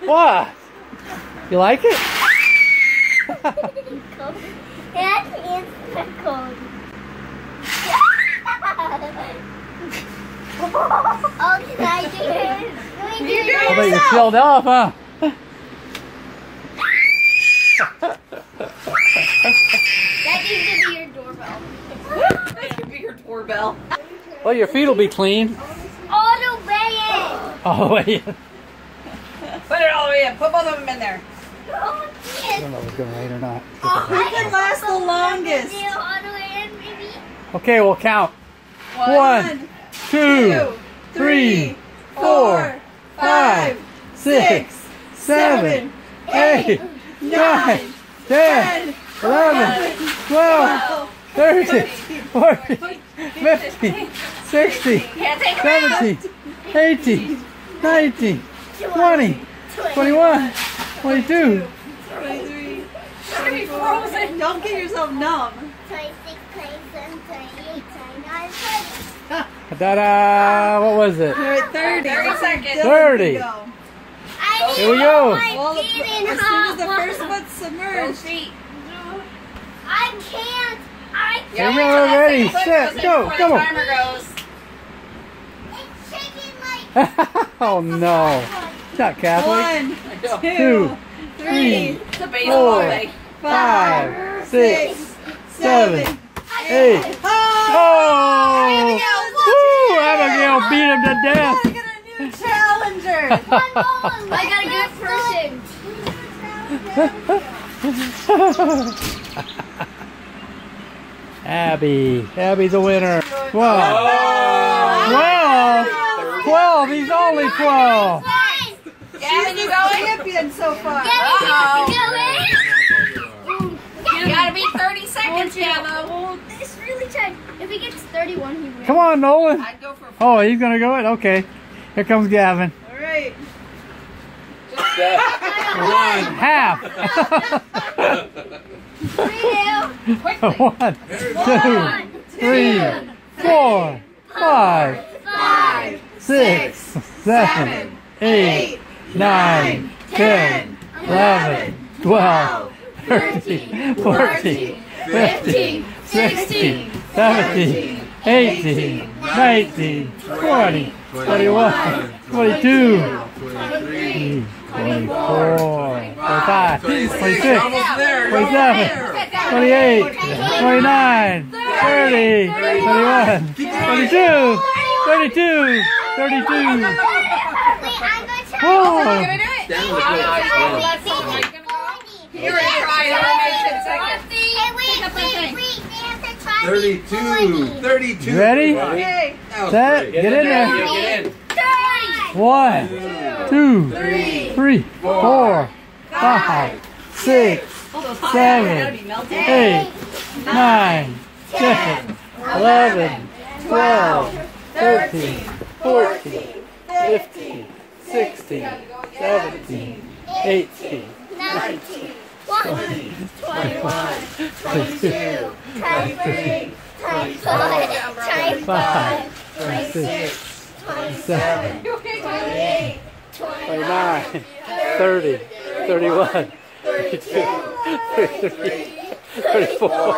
What? You like it? That is the code. Oh, can I do it? I bet you filled off, huh? That needs to be your doorbell. That could be your doorbell. Well, your feet will be clean. All the way in. All the way in. Put it all the way in. Put both of them in there. Oh, I don't know if it's going to rain or not. Who can last the longest? All the way in, baby. Okay, we'll count. 1, 2, 3, 4, 5, 6, 7, 8, 9, 10, 11, 12, 13, 14, 15, 16, 17, 18, 19, 20, 21, 22. 23. Be frozen. Don't get yourself numb. 26, 27, 28, 29, 30. Ta-da! What was it? You're at 30. 30 seconds. 30. Go. Here we go. Well, as soon as the first foot's submerged. I can't. Here we go. Ready, set, go. Come on. Timer goes. It's shaking like. Oh no. Not Kathleen. 1, 2, 3, 4, 5, 6, 7, 8. Oh! Woo! Abigail beat him to death. I got a new challenger. I got a good person. Abby's the winner. 12. 12. He's only 12. Gavin, you going? Champion so far. You gotta be 30 seconds, Gavin. Oh, it's really tight. If he gets 31, he wins. Come on, Nolan. I'd go for 4. Oh, he's gonna go it. Okay. Here comes Gavin. All right. Half. 1, 2, 3, 4, 5, 6, 7, 8, 9, 10, 11, 12, 13, 14, 15, 16, 17, 18, 19, 20, 21, 22, 23, 24, 25, 26, 27, 28, 29, 30, 31, 32, 32, 32. Oh. You're going to try it. 32. Ready? Okay. Set. Get in there. 1, 2, 3, 4, 5, 6, 7, 8, 9, 10, 11, 12, 13, 14, 15, 16, 17, 18, 19, 20, 21, 22, 23, 24, 25, 26, 27, 28, 29, 30, 31, 32, 33, 34,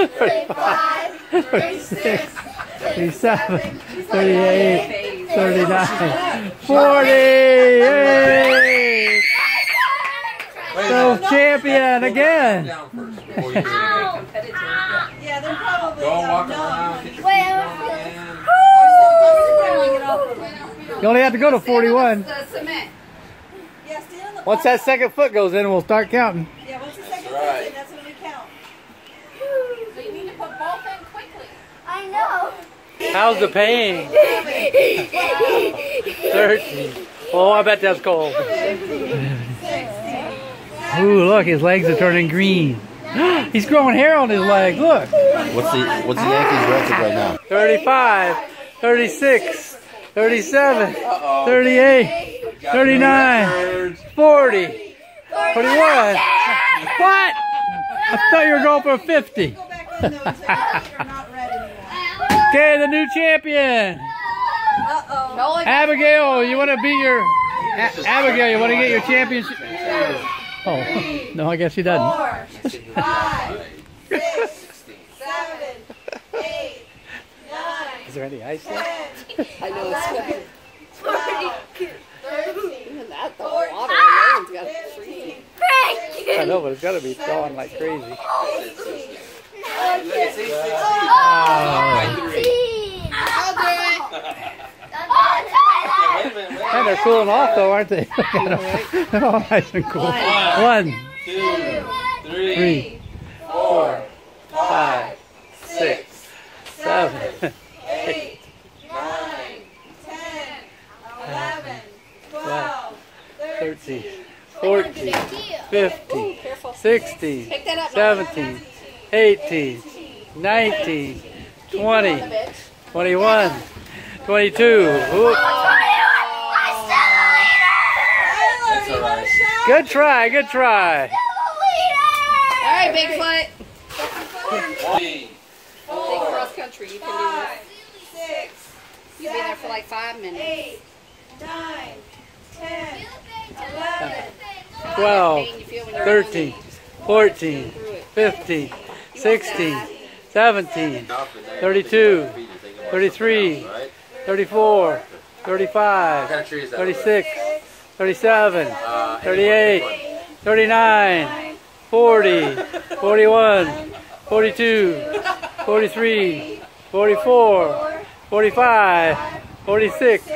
35, 36, 37, 38, 39, 40! Yay! So champion again! Down first before you do it. Yeah, they're probably Go walk numb, around. honey. Get your feet in. You only have to go to 41. The cement. Yeah, stand on the Once that second foot goes in, we'll start counting. Yeah, once the second That's right. goes in, that's when we count. So you need to put both in quickly. I know. How's the pain? 13. Oh, I bet that's cold. Ooh, look, his legs are turning green. He's growing hair on his leg, look. What's the Yankees record right now? 35, 36, 37, 38, 39, 40, 41. What? I thought you were going for 50. Go back in those until you're not red anymore. Okay, the new champion. Uh-oh. Nolan, Abigail, you want to be your Abigail, you want to get your championship? Oh, no, I guess she doesn't. 4, 5, 6, 7, 8, 9, Is there any ice left? 10, I know it's good. 13, Even that, the water alone's got to freeze. I know, but it's got to be thawing like crazy. 18, I'll do it. And they're cooling off though, aren't they? They're all nice and cool. 1, 2, 3, 4, 5, 6, 7, 8, 9, 10, 11, 12, 13, 14, 15, Careful. 16, Pick that up. 17, 18, 19, 20, 21, 22. Ooh. That's all right. Good try, good try. All right, Bigfoot. 3, Big cross country. You can 5, 6, do this. You'll be there for like 5 minutes. 8, 9, 10, 11, 12, Pain you feel when you're 13, 14, 15, 16, 17, 32, 33, 34, 35, 36, 37, 38, 39, 40, 41, 42, 43, 44, 45, 46,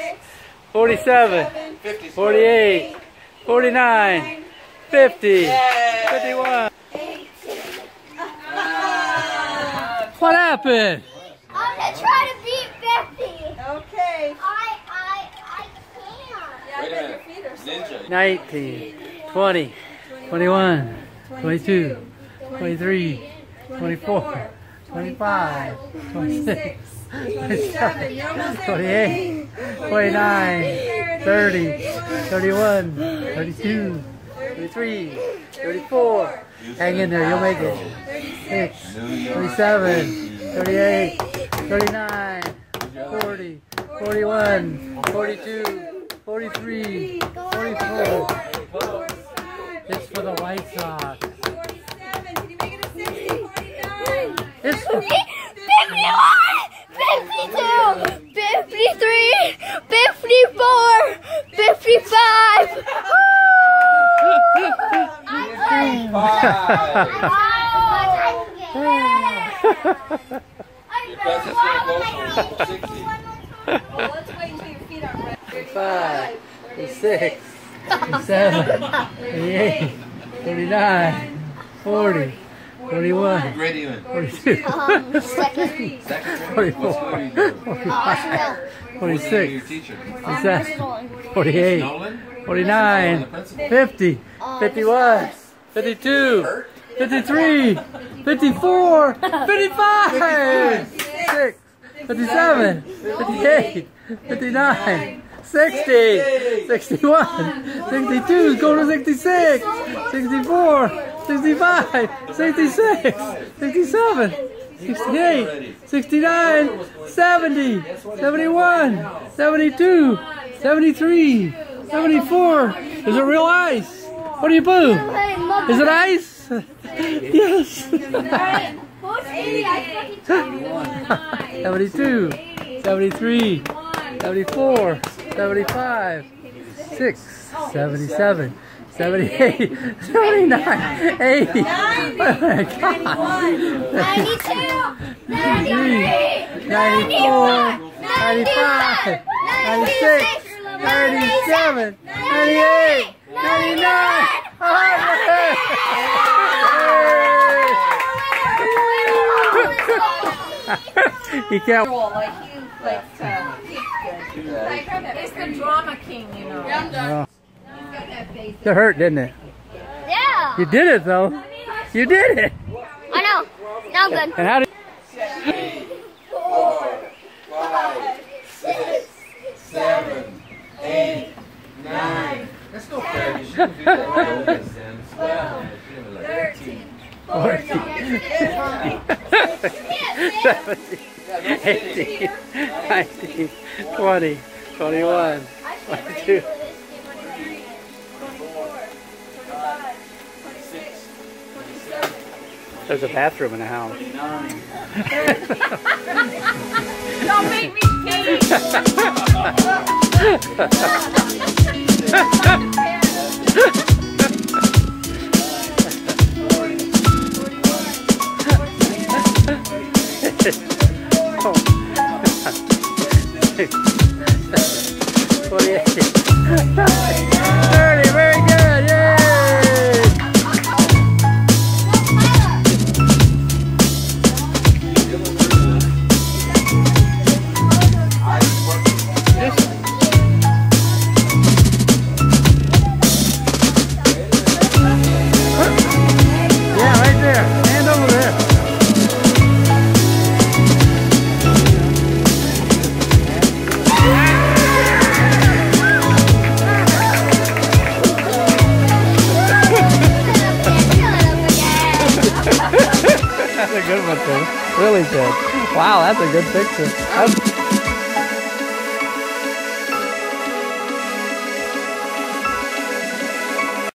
47, 48, 49, 50, 51. What happened? I'm gonna try to beat 50. Okay. I can't. Wait a minute. Ninja. 19, 20, 21, 22, 23, 24, 25, 26, 27, 28, 29, 30, 31, 32, 33, 34. Hang in there, you'll make it. 6, 37, 38, 39, 40, 41, 42, 43, 44. 45, It's for the White Sox. 47. Can you make it a 60? 49. It's for 51, 52, 53, 54, 55. That's going to 60. Well, let's wait until your feet are ready. 5, 36, 37, 38, 39, 40, 41, Grade even. 42, Second. Second grade? 44, What school are you doing? 45, Your 46, teacher. 47, 48, Nolan? 49, 50, 51, 52, 53, 54, 55, 56, 57, 58, 59, 60, 61, 62, go to 66, 64, 65, 66, 67, 68, 69, 70, 71, 72, 73, 74. Is it real ice? What do you boo? Is it ice? Yes. 72, 73, 74, 75, 6, 77, 78, 79, 80. Oh my God. 92, 93, 94, 95, 96, 97, 98, 99. 100. He can't. Like you like to keep good. He's the drama king, you know. Yeah, I'm done. He's got that face. It hurt, didn't it? Yeah. You did it though. You did it. I know. Now I'm good. And how did? 4, 5, 6, 7, 8, 9. That's no fair. You shouldn't do that. 12, 13, 14, 17, 18, 19, 20, 21, 22, There's a bathroom in the house. Don't make me pee. Very good, yay! Yeah, right there. Hand over there. That's a good one, too. Really good. Wow, that's a good picture.